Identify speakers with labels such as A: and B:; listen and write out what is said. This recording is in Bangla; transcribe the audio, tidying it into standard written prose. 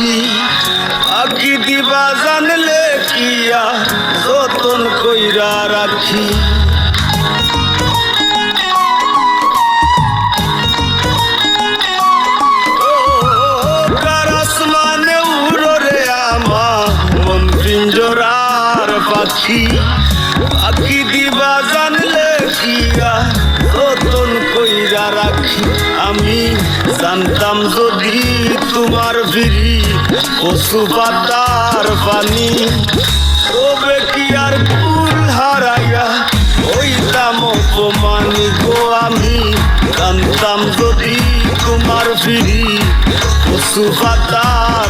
A: পাখি পাখি দিবা জানলে কিয়া যতন কইরা রাখি পিঞ্জরার পাখি পাখি দিবা জানলে কিয়া যতন কইরা রাখি আমি জানতাম যদি তোমার ভিড়ি কচু পাতার পানি তবে কি আর ফুল হারাইয়া হইতাম অপমানি গো আমি জানতাম যদি তোমার ভিড়ি কচু পাতার